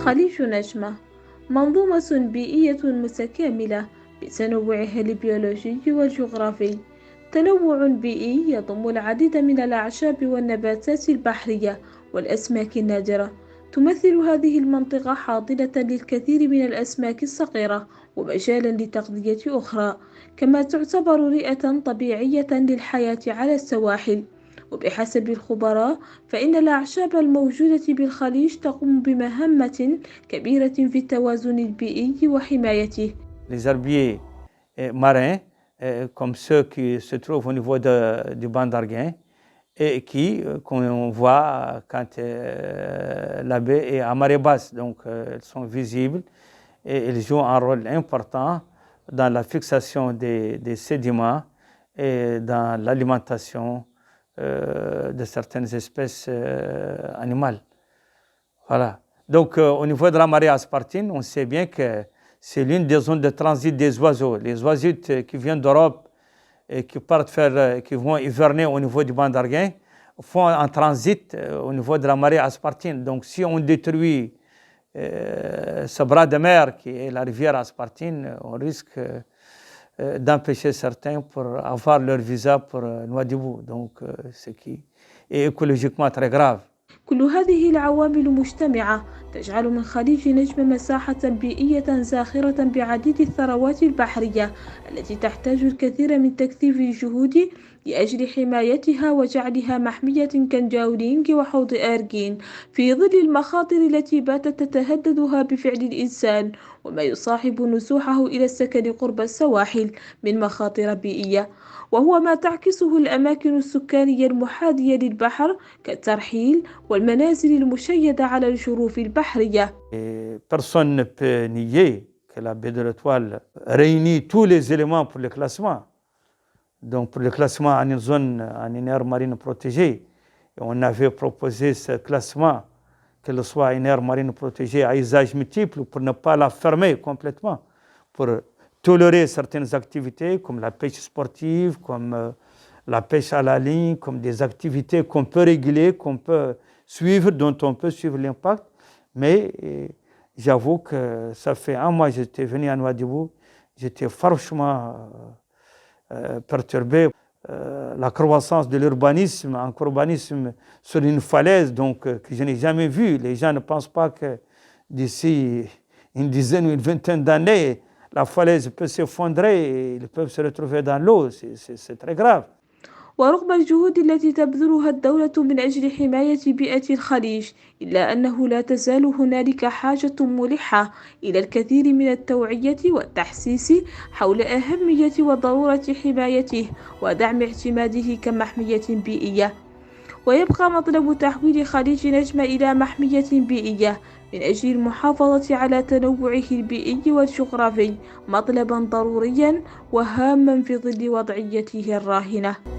خليج نجمة منظومة بيئية متكاملة بتنوعها البيولوجي والجغرافي. تنوع بيئي يضم العديد من الأعشاب والنباتات البحرية والأسماك النادرة. تمثل هذه المنطقة حاضنة للكثير من الأسماك الصغيرة ومجالا لتغذية أخرى، كما تعتبر رئة طبيعية للحياة على السواحل. وبحسب الخبراء فإن الأعشاب الموجودة بالخليج تقوم بمهمة كبيرة في التوازن البيئي وحمايته. Les herbiers marins, comme ceux qui se trouvent au niveau du banc d'Arguin et qu'on voit quand la baie est à marée basse, donc elles sont visibles et elles jouent un rôle important dans la fixation des sédiments et dans l'alimentation de certaines espèces animales. Voilà. Donc, au niveau de la marée aspartine, on sait bien que c'est l'une des zones de transit des oiseaux. Les oiseaux qui viennent d'Europe et qui qui vont hiverner au niveau du banc d'Arguin font un transit au niveau de la marée aspartine. Donc, si on détruit ce bras de mer qui est la rivière Aspartine, on risque d'empêcher certains pour avoir leur visa pour Nouadhibou, donc ce qui est écologiquement très grave. كل هذه العوامل مجتمعة تجعل من خليج نجم مساحة بيئية زاخرة بعديد الثروات البحرية التي تحتاج الكثير من تكثيف الجهود لأجل حمايتها وجعلها محمية كنجاولينج وحوض آرجين في ظل المخاطر التي باتت تتهددها بفعل الإنسان وما يصاحب نزوحه إلى السكن قرب السواحل من مخاطر بيئية، وهو ما تعكسه الأماكن السكانية المحاذية للبحر كالترحيل والمنازل المشيدة على الجروف البحرية. Personne ne peut nier que la baie de l'Étoile réunit tous les éléments pour le classement. Donc pour le classement en une zone, en une aire marine protégée, et on avait proposé ce classement, qu'elle soit une aire marine protégée à usage multiple pour ne pas la fermer complètement, pour tolérer certaines activités comme la pêche sportive, comme la pêche à la ligne, comme des activités qu'on peut réguler, qu'on peut suivre, dont on peut suivre l'impact. Mais j'avoue que ça fait un mois que j'étais venu à Nouadhibou, j'étais franchement perturbé. La croissance de l'urbanisme, un urbanisme sur une falaise, donc que je n'ai jamais vu. Les gens ne pensent pas que d'ici une dizaine ou une vingtaine d'années, la falaise peut s'effondrer et ils peuvent se retrouver dans l'eau. C'est très grave. ورغم الجهود التي تبذلها الدولة من أجل حماية بيئة الخليج، إلا أنه لا تزال هنالك حاجة ملحة إلى الكثير من التوعية والتحسيس حول أهمية وضرورة حمايته ودعم اعتماده كمحمية بيئية. ويبقى مطلب تحويل خليج نجمة إلى محمية بيئية من أجل المحافظة على تنوعه البيئي والجغرافي مطلبا ضروريا وهاما في ظل وضعيته الراهنة.